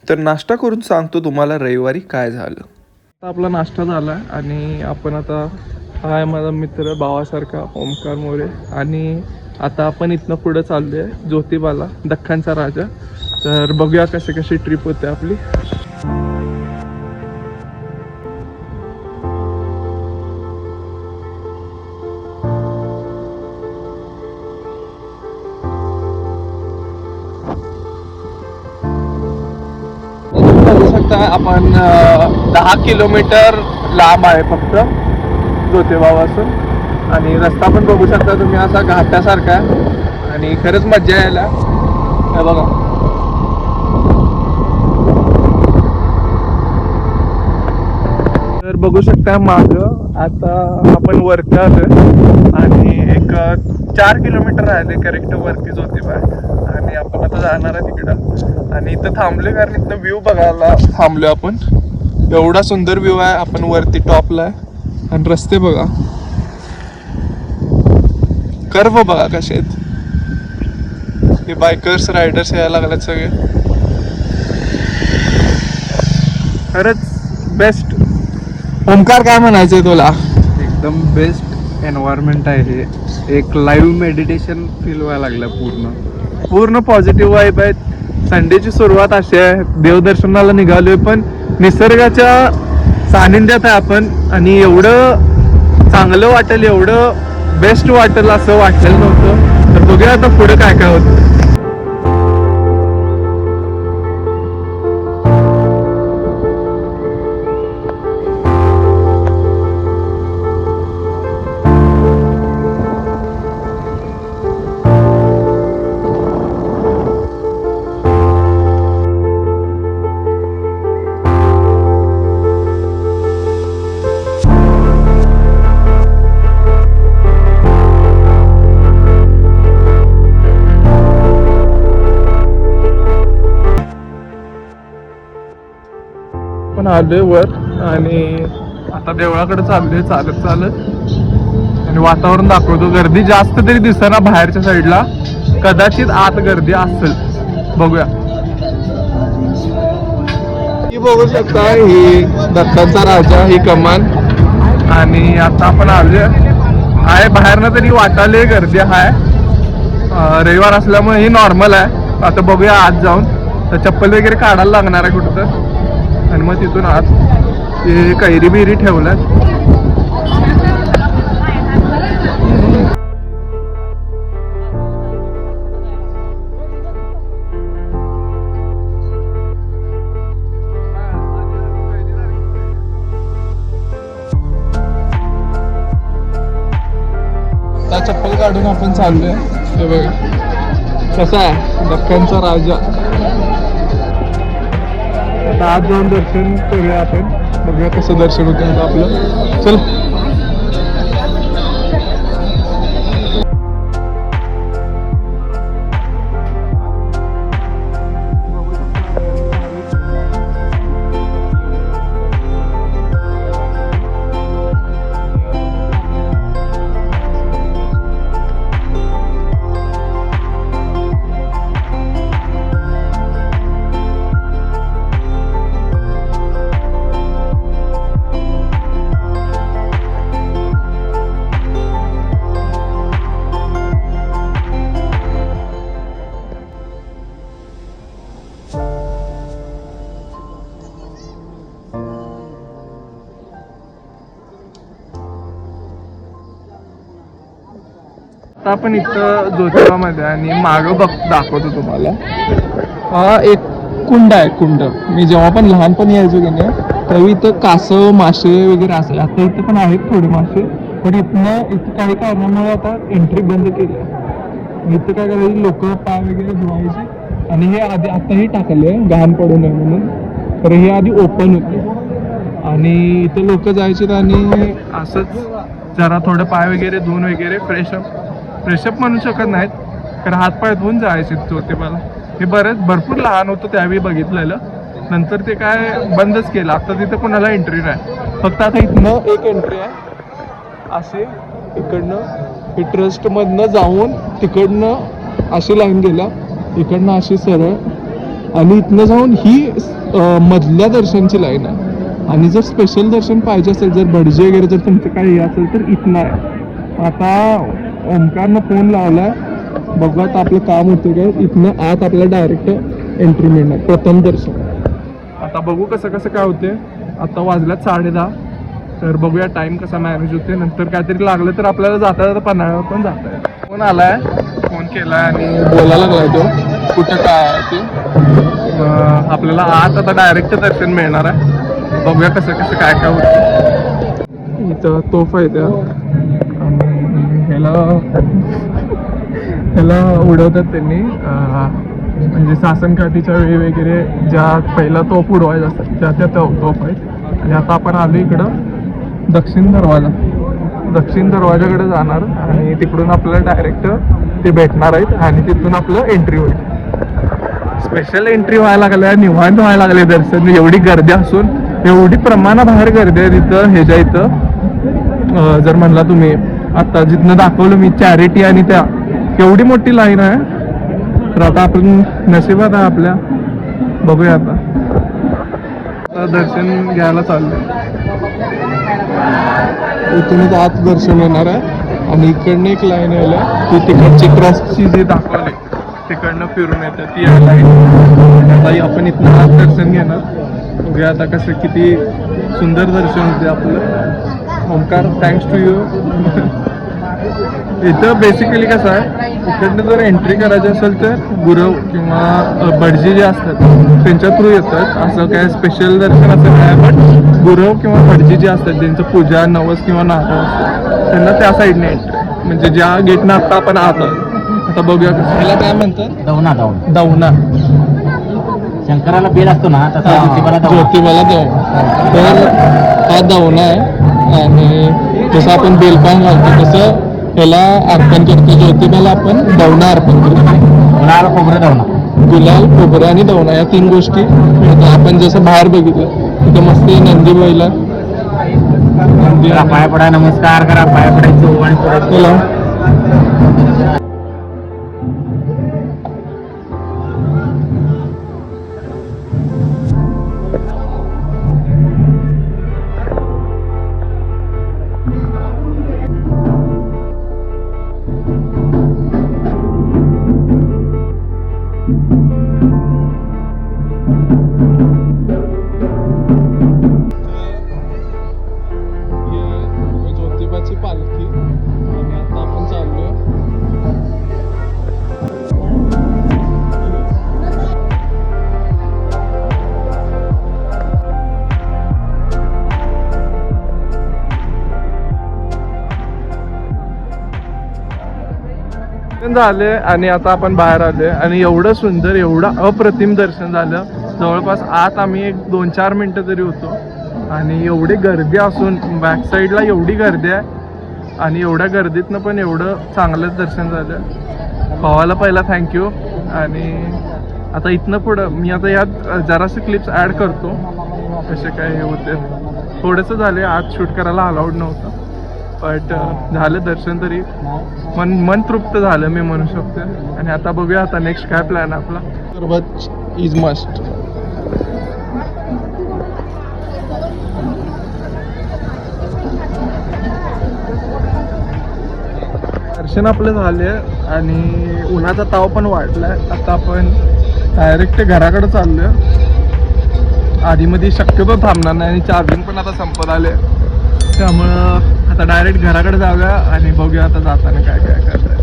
तर नाश्ता करून सांगतो तुम्हाला रविवारी काय झालं. आता आपला नाश्ता झाला आहे आणि आपण आता हा आहे माझा मित्र भावासारखा ओमकार मोरे आणि आता आपण इथनं पुढं चाललो आहे ज्योतिबाला, दख्खनचा राजा. तर बघूया कशी ट्रिप होते आपली. बघू शकता आपण 10 किलोमीटर लांब आहे फक्त ज्योतिबापासून आणि रस्ता पण बघू शकता तुम्ही असा घाटासारखा आहे आणि खरंच मज्जा यायला. हे बघा तर बघू शकता माग आता आपण वरती आलोय आणि एक 4 किलोमीटर राहिले करेक्ट वरती ज्योतिबा आणि आपण आता जाणार आहे तिकडं आणि इथं थांबलोय कारण इथं व्ह्यू बघायला थांबलोय आपण. एवढा सुंदर व्ह्यू आहे, आपण वरती टॉपला आहे आणि रस्ते बघा, कर्व बघा कसे आहेत. हे बायकर्स रायडर्स यायला लागलेत सगळे. खरंच बेस्ट. ओमकार काय म्हणायचंय तुला? एकदम बेस्ट एन्व्हायरमेंट आहे हे. एक लाईव्ह मेडिटेशन फील व्हायला लागलं. पूर्ण पॉझिटिव्ह वाईब आहेत. संडेची सुरुवात अशी आहे, देवदर्शनाला निघालोय पण निसर्गाच्या सानिध्यात आहे आपण आणि एवढं चांगलं वाटेल, एवढं बेस्ट वाटेल असं वाटलेलं नव्हतं. तर बघूया आता पुढे काय काय होतं. पण आलोय वर आणि आता देवळाकडे चाललोय चालत आणि वातावरण दाखवतो. गर्दी जास्त तरी दिसना बाहेरच्या साईडला, कदाचित आत गर्दी असेल. बघूया. ही बघू शकता ही दख्खनचा राजा, ही कमान आणि आता आपण आलोय आहे. बाहेरनं तरी वाटायला गर्दी आहे, रविवार असल्यामुळे ही नॉर्मल आहे. आता बघूया आत जाऊन, तर चप्पल वगैरे काढायला लागणार आहे कुठं तर आणि मग तिथून आत ते कैरी बिरी ठेवल्यात. आता चप्पल काढून आपण चाललोय. हे बघा कसा आहे दख्खनचा राजा. आता आज जाऊन दर्शन करूया आपण, बघूया कसं दर्शन होतं आपलं. चल. आता आपण इथं ज्योतिबामध्ये आणि मागं दाखवतो तुम्हाला. हा एक कुंड आहे, कुंड. मी जेव्हा पण लहानपणी यायचो की नाही तेव्हा इथं कासव मासे वगैरे असेल. आता इथं पण आहेत थोडे मासे, पण इथं काही कारणामुळे आता एंट्री बंद केली आहे. इथं काय करायची, लोक पाय वगैरे धुवायचे आणि हे आधी आताही टाकले घाण पडू नये म्हणून. तर हे आधी ओपन होते आणि इथं लोक जायचे आणि असंच जरा थोडं पाय वगैरे धुवून वगैरे फ्रेशअप म्हणू शकत नाहीत, कारण हातपाय धुवून जायचे ज्योतिबाला. हे भरपूर लहान होतं त्यावेळी बघितलेलं, नंतर ते काय बंदच केलं. आता तिथं कोणाला एंट्री नाही, फक्त आता इथनं एक एंट्री आहे असे. इकडनं ट्रस्टमधनं जाऊन तिकडनं अशी लाईन गेला, इकडनं अशी सरळ आणि इथनं जाऊन ही मधल्या दर्शनची लाईन आहे. आणि जर स्पेशल दर्शन पाहिजे असेल, जर भटजी वगैरे जर तुमचं काही हे असेल तर इथनं आहे. आता ओमकारनं फोन लावलाय, बघूयात आपलं काम होतं काय. इथनं आत आपल्याला डायरेक्ट एंट्री मिळणार प्रथम दर्शन. आता बघू कसं कसं काय होते. आता वाजल्यात 10:30, तर बघूया टाइम कसा मॅनेज होते. नंतर काहीतरी लागलं तर आपल्याला जाता जाता पन्हाळ्यावर पण जाता येईल. फोन आलाय, फोन केलाय आणि बोलायला लागलाय तो कुठं काय आहे ते. आपल्याला आत आता डायरेक्ट दर्शन मिळणार आहे. बघूया कसं कसं काय काय होतं. इथं तोफ आहे त्या, आणि ह्याला उडवतात त्यांनी. म्हणजे सासनकाठीच्या वेळी वगैरे ज्या पहिला तोफ उडवायचा असतात त्या तोफ आहेत. आणि आता आपण आलो इकडं दक्षिण दरवाजाकडे जाणार आणि तिकडून आपल्याला डायरेक्ट ते भेटणार आहेत आणि तिथून आपलं एंट्री होईल. स्पेशल एंट्री व्हायला लागल्या, निवांत व्हायला लागले दर्शन. एवढी गर्दी असून एवढी प्रमाणाबाहेर गर्दी आहे तिथं. ह्याच्या इथं जर म्हणला तुम्ही, आता जिथनं दाखवलं मी चॅरिटी आणि त्या, एवढी मोठी लाईन आहे. तर आता आपण नशिबात आहे आपल्या. बघूया आता दर्शन घ्यायला चाललंय. इथूनच आत दर्शन येणार आहे आणि इकडनं एक लाईन यायला, ती तिकडची ट्रस्टची जी दाखवली तिकडनं फिरून येते ती लाईन. आता आपण इथनं आत दर्शन घेणार. बघूया आता कसं किती सुंदर दर्शन होते आपलं. Omkar, thanks to you. इथं बेसिकली कसं आहे, इकडनं जर एंट्री करायची असेल तर गुरव किंवा भटजी जे असतात त्यांच्या थ्रू येतात. असं काय स्पेशल दर्शन असं काय, पण गुरव किंवा भटजी जे असतात ज्यांचं पूजा नवस किंवा नातं असतं त्यांना त्या साईडने एंट्री, म्हणजे ज्या गेटनं आता आपण आत आहोत. आता बघूया कसं. ह्याला काय म्हणतात? दवना. शंकराला बेल असतो ना तसा ज्योतिबाला दवना. तर हा दवना आहे आणि जसं आपण बेलपान घालतो तसं ह्याला अर्पण करतो. ज्योतिबाला आपण दवना अर्पण करतो. गुलाल खोबरं दवना, गुलाल, खोबरं आणि दवना या 3 गोष्टी. आपण जसं बाहेर बघितलं तिथं मस्त नंदी बैला पाय पडा, नमस्कार करा, पाय पडायचं आणि परत केला. ज्योतिबाची पालखी आणि आता आपण चाललोय. झाले आणि आता आपण बाहेर आले आणि एवढं सुंदर, एवढं अप्रतिम दर्शन झालं. जवळपास आत आम्ही एक 2-4 मिनटं तरी होतो आणि एवढी गर्दी असून बॅक साईडला एवढी गर्दी आहे आणि एवढ्या गर्दीतनं पण एवढं चांगलं दर्शन झालं. भावाला पहिला थँक्यू. आणि आता इथनं पुढं मी आता यात जरासे क्लिप्स ॲड करतो कसे काय हे होते. थोडंसं झाले, आज शूट करायला अलाउड नव्हतं, बट झालं दर्शन तरी मन तृप्त झालं मी म्हणू शकतो. आणि आता बघूया आता नेक्स्ट काय प्लॅन आपला. सरबत इज मस्ट. दर्शन आपलं झाले आणि उन्हाचा ताव पण वाढलाय. आता आपण डायरेक्ट घराकडे चाललोय. आधीमध्ये शक्यतो थांबणार नाही आणि चार्जिंग पण आता संपत आले, त्यामुळं आता डायरेक्ट घराकडे जाऊया आणि बघूया आता जाताना काय काय करताय.